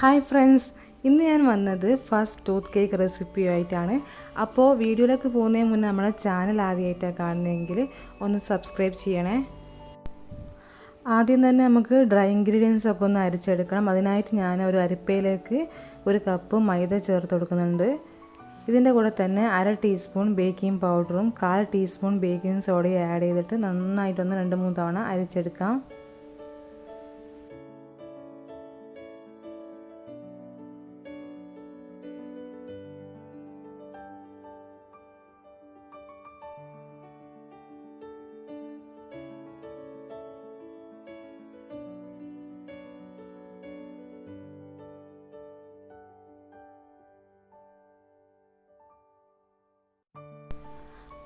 Hi friends, ഇന്ന് ഞാൻ വന്നത് ഫസ്റ്റ് ടൂത്ത് കേക്ക് റെസിപ്പിയായിട്ടാണ്. അപ്പോൾ വീഡിയോയിലേക്ക് പോകുന്നതിന് മുന്നേ നമ്മുടെ ചാനൽ ആദ്യമായിട്ടാണ് കാണുന്നതെങ്കിൽ ഒന്ന് സബ്സ്ക്രൈബ് ചെയ്യണേ. ആദ്യം തന്നെ നമുക്ക് ഡ്രൈ ഇൻഗ്രീഡിയൻസ് ഒക്കെ ഒന്ന് അരിച്ചെടുക്കണം. അതിനായിട്ട് ഞാൻ ഒരു അരിപ്പയിലേക്ക് 1 കപ്പ് മൈദ ചേർത്ത് കൊടുക്കുന്നുണ്ട്. ഇതിൻ്റെ കൂടെ തന്നെ 1/2 ടീസ്പൂൺ ബേക്കിംഗ് പൗഡറും 1/4 ടീസ്പൂൺ ബേക്കിംഗ് സോഡയും ആഡ് ചെയ്തിട്ട് നന്നായിട്ടൊന്ന് 2-3 തവണ അരിച്ചെടുക്കാം.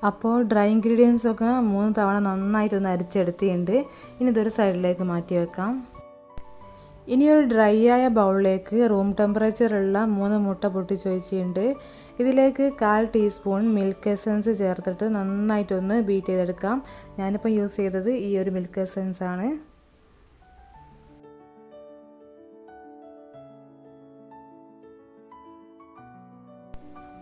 അപ്പോൾ ഡ്രൈ ഇൻഗ്രീഡിയൻസ് ഒക്കെ 3 തവണ നന്നായിട്ടൊന്ന് അരിച്ചെടുത്തിട്ടുണ്ട്. ഇനി ഇതൊരു സൈഡിലേക്ക് മാറ്റി വെക്കാം. ഇനി ഒരു ഡ്രൈ ആയ ബൗളിലേക്ക് റൂം ടെമ്പറേച്ചറുള്ള 3 മുട്ട പൊട്ടിച്ച് വെച്ചിട്ടുണ്ട്. ഇതിലേക്ക് 1/4 ടീസ്പൂൺ മിൽക്ക് എസൻസ് ചേർത്തിട്ട് നന്നായിട്ടൊന്ന് ബീറ്റ് ചെയ്തെടുക്കാം. ഞാനിപ്പോൾ യൂസ് ചെയ്തത് ഈ ഒരു മിൽക്ക് എസൻസ് ആണ്.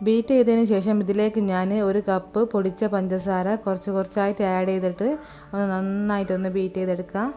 ബീറ്റ് ചെയ്തതിന് ശേഷം ഇതിലേക്ക് ഞാൻ 1 കപ്പ് പൊടിച്ച പഞ്ചസാര കുറച്ചായിട്ട് ആഡ് ചെയ്തിട്ട് ഒന്ന് നന്നായിട്ടൊന്ന് ബീറ്റ് ചെയ്തെടുക്കാം.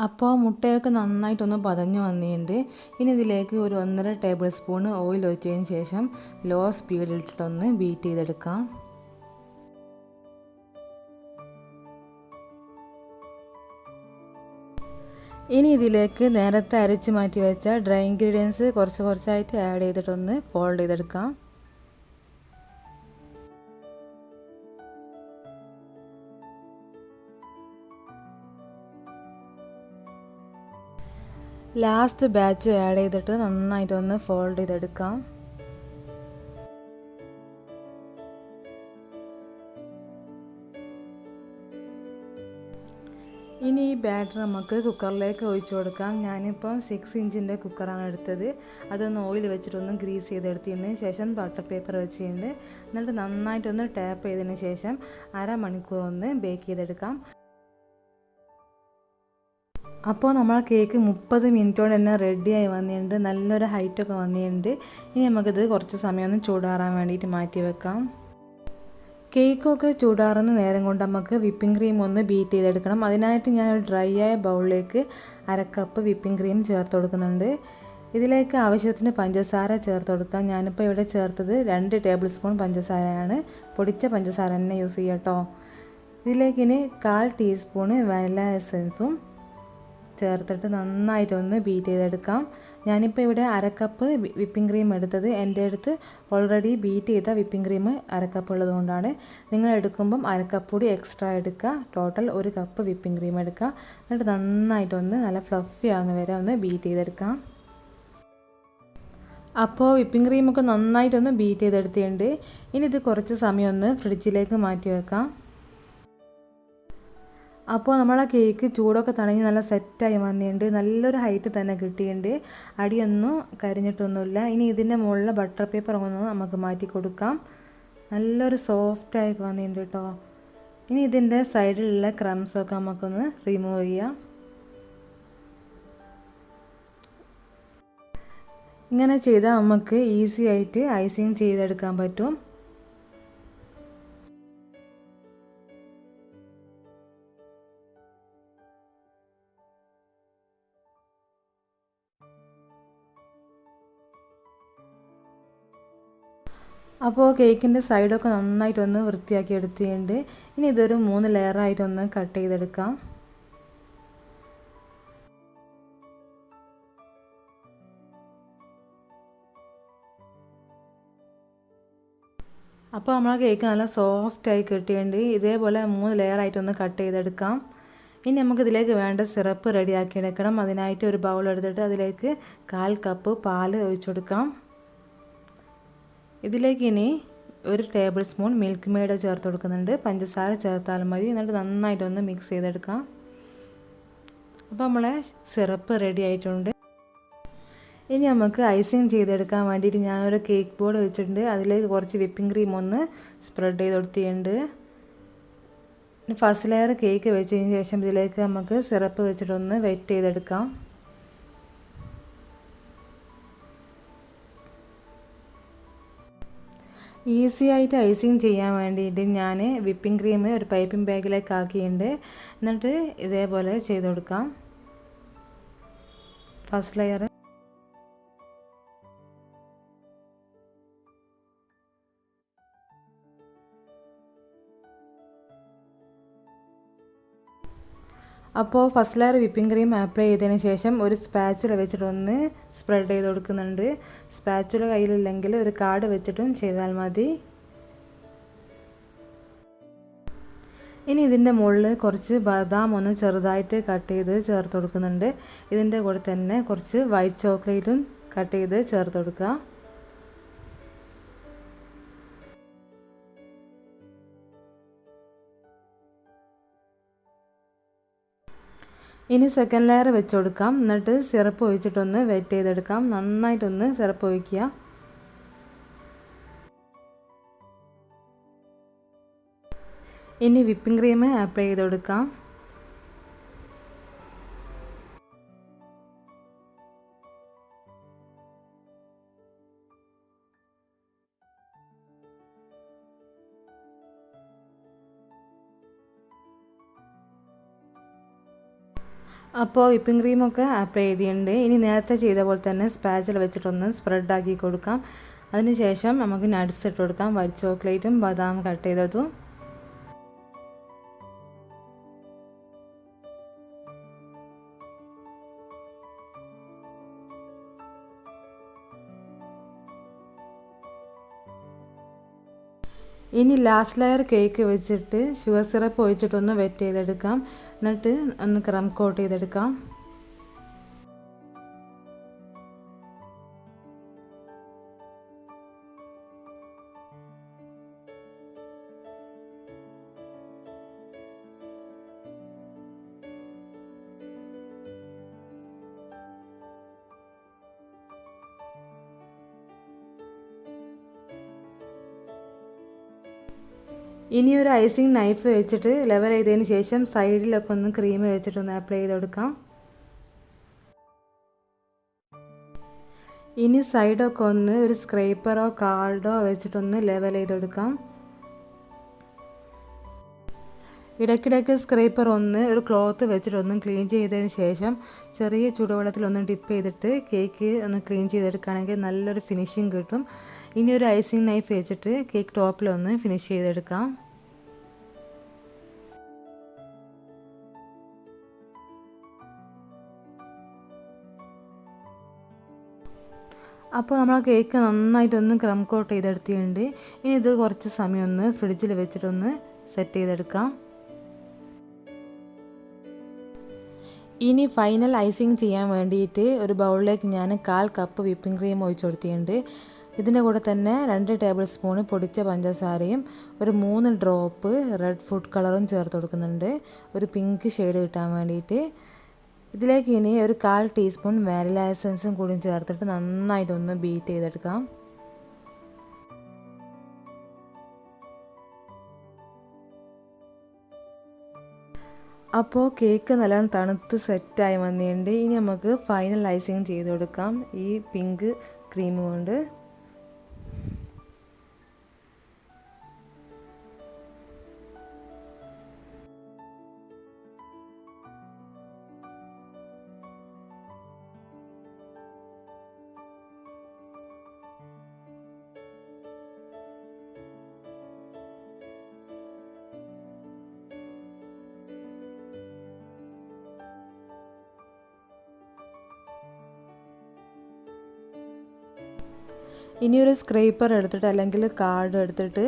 അപ്പോൾ മുട്ടയൊക്കെ നന്നായിട്ടൊന്ന് പതഞ്ഞ് വന്നിട്ടുണ്ട്. ഇനി ഇതിലേക്ക് ഒരു 1.5 ടേബിൾ സ്പൂൺ ഓയിൽ ഒഴിച്ചതിന് ശേഷം ലോ സ്പീഡിലിട്ടിട്ടൊന്ന് ബീറ്റ് ചെയ്തെടുക്കാം. ഇനി ഇതിലേക്ക് നേരത്തെ അരച്ച് മാറ്റി വെച്ച ഡ്രൈ ഇൻഗ്രീഡിയൻസ് കുറച്ചായിട്ട് ആഡ് ചെയ്തിട്ടൊന്ന് ഫോൾഡ് ചെയ്തെടുക്കാം. ലാസ്റ്റ് ബാച്ച് ആഡ് ചെയ്തിട്ട് നന്നായിട്ടൊന്ന് ഫോൾഡ് ചെയ്തെടുക്കാം. ഇനി ഈ ബാറ്റർ നമുക്ക് കുക്കറിലേക്ക് ഒഴിച്ചു കൊടുക്കാം. ഞാനിപ്പം 6 ഇഞ്ചിൻ്റെ കുക്കറാണ് എടുത്തത്. അതൊന്ന് ഓയിൽ വെച്ചിട്ടൊന്ന് ഗ്രീസ് ചെയ്തെടുത്തതിന് ശേഷം ബട്ടർ പേപ്പർ വെച്ചിട്ടുണ്ട്. എന്നിട്ട് നന്നായിട്ടൊന്ന് ടാപ്പ് ചെയ്തതിന് ശേഷം 1/2 മണിക്കൂർ ഒന്ന് ബേക്ക് ചെയ്തെടുക്കാം. അപ്പോൾ നമ്മളെ കേക്ക് 30 മിനിറ്റ് കൊണ്ട് തന്നെ റെഡിയായി വന്നിട്ടുണ്ട്. നല്ലൊരു ഹൈറ്റൊക്കെ വന്നിട്ടുണ്ട്. ഇനി നമുക്കിത് കുറച്ച് സമയം ഒന്ന് ചൂടാറാൻ വേണ്ടിയിട്ട് മാറ്റി വെക്കാം. കേക്കൊക്കെ ചൂടാറുന്ന നേരം കൊണ്ട് നമുക്ക് വിപ്പിംഗ് ക്രീം ഒന്ന് ബീറ്റ് ചെയ്തെടുക്കണം. അതിനായിട്ട് ഞാൻ ഒരു ഡ്രൈ ആയ ബൗളിലേക്ക് 1/2 കപ്പ് വിപ്പിംഗ് ക്രീം ചേർത്ത് കൊടുക്കുന്നുണ്ട്. ഇതിലേക്ക് ആവശ്യത്തിന് പഞ്ചസാര ചേർത്ത് കൊടുക്കാം. ഞാനിപ്പോൾ ഇവിടെ ചേർത്തത് 2 ടേബിൾ സ്പൂൺ പഞ്ചസാരയാണ്. പൊടിച്ച പഞ്ചസാര തന്നെ യൂസ് ചെയ്യാം കേട്ടോ. ഇതിലേക്ക് ഇനി 1/4 ടീസ്പൂൺ വാനില എസൻസും ചേർത്തിട്ട് നന്നായിട്ടൊന്ന് ബീറ്റ് ചെയ്തെടുക്കാം. ഞാനിപ്പോൾ ഇവിടെ 1/2 കപ്പ് വിപ്പിംഗ് ക്രീം എടുത്തത്. എൻ്റെ അടുത്ത് ഓൾറെഡി ബീറ്റ് ചെയ്ത വിപ്പിംഗ് ക്രീം 1/2 കപ്പ് ഉള്ളത് കൊണ്ടാണ്. നിങ്ങൾ എടുക്കുമ്പം 1/2 കപ്പ് കൂടി എക്സ്ട്രാ എടുക്കുക. ടോട്ടൽ 1 കപ്പ് വിപ്പിംഗ് ക്രീം എടുക്കുക. എന്നിട്ട് നന്നായിട്ടൊന്ന് നല്ല ഫ്ലഫി ആവുന്ന വരെ ഒന്ന് ബീറ്റ് ചെയ്തെടുക്കാം. അപ്പോൾ വിപ്പിംഗ് ക്രീമൊക്കെ നന്നായിട്ടൊന്ന് ബീറ്റ് ചെയ്തെടുത്തിട്ടുണ്ട്. ഇനി ഇത് കുറച്ച് സമയം ഒന്ന് ഫ്രിഡ്ജിലേക്ക് മാറ്റി വെക്കാം. അപ്പോൾ നമ്മളെ കേക്ക് ചൂടൊക്കെ തണിഞ്ഞ് നല്ല സെറ്റായി വന്നിട്ടുണ്ട്. നല്ലൊരു ഹൈറ്റ് തന്നെ കിട്ടിയിട്ടുണ്ട്. അടിയൊന്നും കരിഞ്ഞിട്ടൊന്നുമില്ല. ഇനി ഇതിൻ്റെ മുകളിൽ ബട്ടർ പേപ്പർ ഒന്ന് നമുക്ക് മാറ്റി കൊടുക്കാം. നല്ലൊരു സോഫ്റ്റായി വന്നിട്ടുണ്ട് കേട്ടോ. ഇനി ഇതിൻ്റെ സൈഡിലുള്ള ക്രംസൊക്കെ നമുക്കൊന്ന് റിമൂവ് ചെയ്യാം. ഇങ്ങനെ ചെയ്താൽ നമുക്ക് ഈസി ആയിട്ട് ഐസിങ് ചെയ്തെടുക്കാൻ പറ്റും. അപ്പോൾ കേക്കിൻ്റെ സൈഡൊക്കെ നന്നായിട്ടൊന്ന് വൃത്തിയാക്കി എടുത്തിട്ടുണ്ട്. ഇനി ഇതൊരു 3 ലെയറായിട്ടൊന്ന് കട്ട് ചെയ്തെടുക്കാം. അപ്പോൾ നമ്മളെ കേക്ക് നല്ല സോഫ്റ്റായി കിട്ടിയിട്ടുണ്ട്. ഇതേപോലെ 3 ലെയറായിട്ടൊന്ന് കട്ട് ചെയ്തെടുക്കാം. ഇനി നമുക്കിതിലേക്ക് വേണ്ട സിറപ്പ് റെഡിയാക്കി എടുക്കണം. അതിനായിട്ട് ഒരു ബൗൾ എടുത്തിട്ട് അതിലേക്ക് 1/4 കപ്പ് പാൽ ഒഴിച്ചു കൊടുക്കാം. ഇതിലേക്ക് ഇനി 1 ടേബിൾ സ്പൂൺ മിൽക്ക് മെയ്ഡ് ചേർത്ത് കൊടുക്കുന്നുണ്ട്. പഞ്ചസാര ചേർത്താലും മതി. എന്നിട്ട് നന്നായിട്ടൊന്ന് മിക്സ് ചെയ്തെടുക്കാം. അപ്പോൾ നമ്മളെ സിറപ്പ് റെഡി ആയിട്ടുണ്ട്. ഇനി നമുക്ക് ഐസിങ് ചെയ്തെടുക്കാൻ വേണ്ടിയിട്ട് ഞാനൊരു കേക്ക് ബോർഡ് വെച്ചിട്ടുണ്ട്. അതിലേക്ക് കുറച്ച് വിപ്പിംഗ് ക്രീം ഒന്ന് സ്പ്രെഡ് ചെയ്ത് കൊടുത്തിട്ടുണ്ട്. ഫസ്റ്റ് ലെയർ കേക്ക് വെച്ചതിന് ശേഷം ഇതിലേക്ക് നമുക്ക് സിറപ്പ് വെച്ചിട്ടൊന്ന് വെറ്റ് ചെയ്തെടുക്കാം. ഈസി ആയിട്ട് ഐസിങ് ചെയ്യാൻ വേണ്ടിയിട്ട് ഞാൻ വിപ്പിംഗ് ക്രീം ഒരു പൈപ്പിംഗ് ബാഗിലേക്ക് ആക്കിയിട്ടുണ്ട്. എന്നിട്ട് ഇതേപോലെ ചെയ്ത് കൊടുക്കാം. ഫസ്റ്റ് ലെയർ അപ്പോൾ first layer whipping cream apply ചെയ്തതിന് ശേഷം ഒരു സ്പാച്ചുല വെച്ചിട്ടൊന്ന് സ്പ്രെഡ് ചെയ്ത് കൊടുക്കുന്നുണ്ട്. സ്പാച്ചുല കയ്യിലില്ലെങ്കിൽ ഒരു കാർഡ് വെച്ചിട്ടും ചെയ്താൽ മതി. ഇനി ഇതിൻ്റെ മുകളിൽ കുറച്ച് ബദാം ഒന്ന് ചെറുതായിട്ട് കട്ട് ചെയ്ത് ചേർത്ത് കൊടുക്കുന്നുണ്ട്. ഇതിൻ്റെ കൂടെ തന്നെ കുറച്ച് വൈറ്റ് ചോക്ലേറ്റും കട്ട് ചെയ്ത് ചേർത്ത് കൊടുക്കുക. ഇനി സെക്കൻഡ് ലെയർ വെച്ച് കൊടുക്കാം. എന്നിട്ട് സിറപ്പ് ഒഴിച്ചിട്ടൊന്ന് വെറ്റ് ചെയ്തെടുക്കാം. നന്നായിട്ടൊന്ന് സിറപ്പ് ഒഴിക്കുക. ഇനി വിപ്പിംഗ് ക്രീം അപ്ലൈ ചെയ്ത് കൊടുക്കാം. അപ്പോൾ വിപ്പിംഗ് ക്രീമൊക്കെ അപ്ലൈ ചെയ്തിട്ടുണ്ട്. ഇനി നേരത്തെ ചെയ്ത പോലെ തന്നെ സ്പാച്ചിൽ വെച്ചിട്ടൊന്ന് സ്പ്രെഡ് ആക്കി കൊടുക്കാം. അതിനുശേഷം നമുക്ക് നട്ട്സ് ഇട്ട് കൊടുക്കാം. വൈറ്റ് ചോക്ലേറ്റും ബദാം കട്ട് ചെയ്തതും. ഇനി ലാസ്റ്റ് ലെയർ കേക്ക് വെച്ചിട്ട് ഷുഗർ സിറപ്പ് ഒഴിച്ചിട്ടൊന്ന് വെറ്റ് ചെയ്തെടുക്കാം. എന്നിട്ട് ഒന്ന് ക്രം കോട്ട് ചെയ്തെടുക്കാം. ഇനി ഒരു ഐസിങ് നൈഫ് വെച്ചിട്ട് ലെവൽ ചെയ്തതിന് ശേഷം സൈഡിലൊക്കെ ഒന്ന് ക്രീം വെച്ചിട്ടൊന്ന് അപ്ലൈ ചെയ്ത് കൊടുക്കാം. ഇനി സൈഡൊക്കെ ഒന്ന് ഒരു സ്ക്രേപ്പറോ കാർഡോ വെച്ചിട്ടൊന്ന് ലെവൽ ചെയ്ത് കൊടുക്കാം. ഇടയ്ക്കിടയ്ക്ക് സ്ക്രേപ്പർ ഒന്ന് ഒരു ക്ലോത്ത് വെച്ചിട്ടൊന്ന് ക്ലീൻ ചെയ്തതിന് ശേഷം ചെറിയ ചൂടുവെള്ളത്തിലൊന്ന് ഡിപ്പ് ചെയ്തിട്ട് കേക്ക് ഒന്ന് ക്ലീൻ ചെയ്തെടുക്കുകയാണെങ്കിൽ നല്ലൊരു ഫിനിഷിങ് കിട്ടും. ഇനി ഒരു ഐസിങ് നൈഫ് വെച്ചിട്ട് കേക്ക് ടോപ്പിലൊന്ന് ഫിനിഷ് ചെയ്തെടുക്കാം. അപ്പോൾ നമ്മൾ കേക്ക് നന്നായിട്ടൊന്ന് ക്രം കോട്ട് ചെയ്തെടുത്തിട്ടുണ്ട്. ഇനി ഇത് കുറച്ച് സമയം ഒന്ന് ഫ്രിഡ്ജിൽ വെച്ചിട്ടൊന്ന് സെറ്റ് ചെയ്തെടുക്കാം. ഇനി ഫൈനൽ ഐസിങ് ചെയ്യാൻ വേണ്ടിയിട്ട് ഒരു ബൗളിലേക്ക് ഞാൻ 1/4 കപ്പ് വിപ്പിംഗ് ക്രീം ഒഴിച്ച് കൊടുത്തിട്ടുണ്ട്. ഇതിൻ്റെ കൂടെ തന്നെ 2 ടേബിൾ സ്പൂൺ പൊടിച്ച പഞ്ചസാരയും ഒരു 3 ഡ്രോപ്പ് റെഡ് ഫുഡ് കളറും ചേർത്ത് കൊടുക്കുന്നുണ്ട്, ഒരു പിങ്ക് ഷെയ്ഡ് കിട്ടാൻ വേണ്ടിയിട്ട്. ഇതിലേക്ക് ഇനി ഒരു 1/4 ടീസ്പൂൺ വാനില എസൻസും കൂടി ചേർത്തിട്ട് നന്നായിട്ടൊന്ന് ബീറ്റ് ചെയ്തെടുക്കാം. അപ്പോൾ കേക്ക് നല്ലോണം തണുത്ത് സെറ്റായി വന്നിട്ടുണ്ട്. ഇനി നമുക്ക് ഫൈനൽ ഐസിങ് ചെയ്ത് കൊടുക്കാം ഈ പിങ്ക് ക്രീം കൊണ്ട്. ഇനി ഒരു സ്ക്രേപ്പർ എടുത്തിട്ട് അല്ലെങ്കിൽ കാർഡ് എടുത്തിട്ട്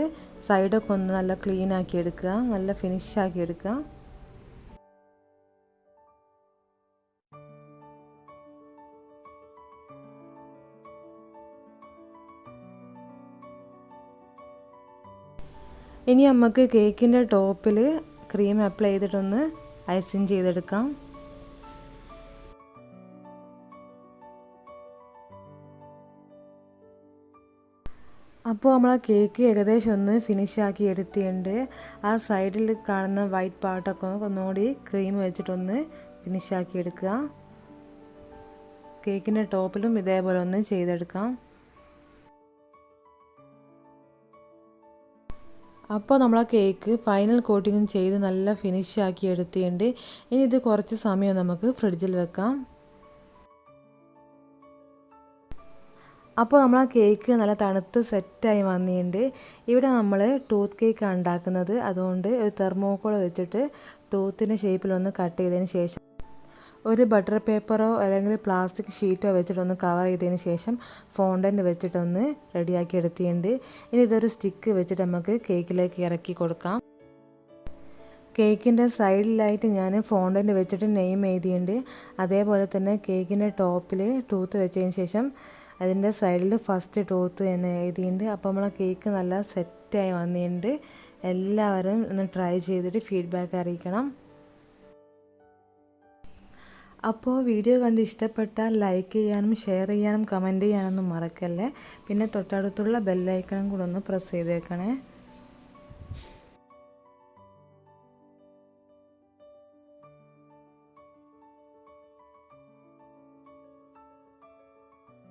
സൈഡൊക്കെ ഒന്ന് നല്ല ക്ലീൻ ആക്കി എടുക്കുക, നല്ല ഫിനിഷ് ആക്കി എടുക്കുക. ഇനി നമുക്ക് കേക്കിൻ്റെ ടോപ്പിൽ ക്രീം അപ്ലൈ ചെയ്തിട്ടൊന്ന് ഐസിങ് ചെയ്തെടുക്കാം. അപ്പോൾ നമ്മളെ കേക്ക് ഏകദേശം ഒന്ന് ഫിനിഷാക്കി എടുത്തിട്ടുണ്ട്. ആ സൈഡിൽ കാണുന്ന വൈറ്റ് പാർട്ടൊക്കെ ഒന്നുകൂടി ക്രീം വെച്ചിട്ടൊന്ന് ഫിനിഷാക്കി എടുക്കുക. കേക്കിൻ്റെ ടോപ്പിലും ഇതേപോലെ ഒന്ന് ചെയ്തെടുക്കാം. അപ്പോൾ നമ്മളെ കേക്ക് ഫൈനൽ കോട്ടിങ് ചെയ്ത് നല്ല ഫിനിഷാക്കി എടുത്തിട്ടുണ്ട്. ഇനി ഇത് കുറച്ച് സമയം നമുക്ക് ഫ്രിഡ്ജിൽ വെക്കാം. അപ്പോൾ നമ്മൾ ആ കേക്ക് നല്ല തണുത്ത് സെറ്റായി വന്നിട്ടുണ്ട്. ഇവിടെ നമ്മൾ ടൂത്ത് കേക്കാണ് ഉണ്ടാക്കുന്നത്. അതുകൊണ്ട് ഒരു തെർമോക്കോൾ വെച്ചിട്ട് ടൂത്തിൻ്റെ ഷേപ്പിലൊന്ന് കട്ട് ചെയ്തതിന് ശേഷം ഒരു ബട്ടർ പേപ്പറോ അല്ലെങ്കിൽ പ്ലാസ്റ്റിക് ഷീറ്റോ വെച്ചിട്ടൊന്ന് കവർ ചെയ്തതിന് ശേഷം ഫോണ്ടൻറ്റ് വെച്ചിട്ടൊന്ന് റെഡിയാക്കി എടുത്തിട്ടുണ്ട്. ഇനി ഇതൊരു സ്റ്റിക്ക് വെച്ചിട്ട് നമുക്ക് കേക്കിലേക്ക് ഇറക്കി കൊടുക്കാം. കേക്കിൻ്റെ സൈഡിലായിട്ട് ഞാൻ ഫോണ്ടൻറ്റ് വെച്ചിട്ട് നെയിം എഴുതിയിട്ടുണ്ട്. അതേപോലെ തന്നെ കേക്കിൻ്റെ ടോപ്പിൽ ടൂത്ത് വെച്ചതിന് ശേഷം അതിൻ്റെ സൈഡിൽ ഫസ്റ്റ് ടൂത്ത് എന്ന് എഴുതിയിട്ടുണ്ട്. അപ്പോൾ നമ്മളെ കേക്ക് നല്ല സെറ്റായി വന്നിട്ടുണ്ട്. എല്ലാവരും ഒന്ന് ട്രൈ ചെയ്തിട്ട് ഫീഡ്ബാക്ക് അറിയിക്കണം. അപ്പോൾ വീഡിയോ കണ്ട് ഇഷ്ടപ്പെട്ടാൽ ലൈക്ക് ചെയ്യാനും ഷെയർ ചെയ്യാനും കമൻറ്റ് ചെയ്യാനൊന്നും മറക്കല്ലേ. പിന്നെ തൊട്ടടുത്തുള്ള ബെല്ലൈക്കണും കൂടെ ഒന്ന് പ്രസ് ചെയ്തേക്കണേ.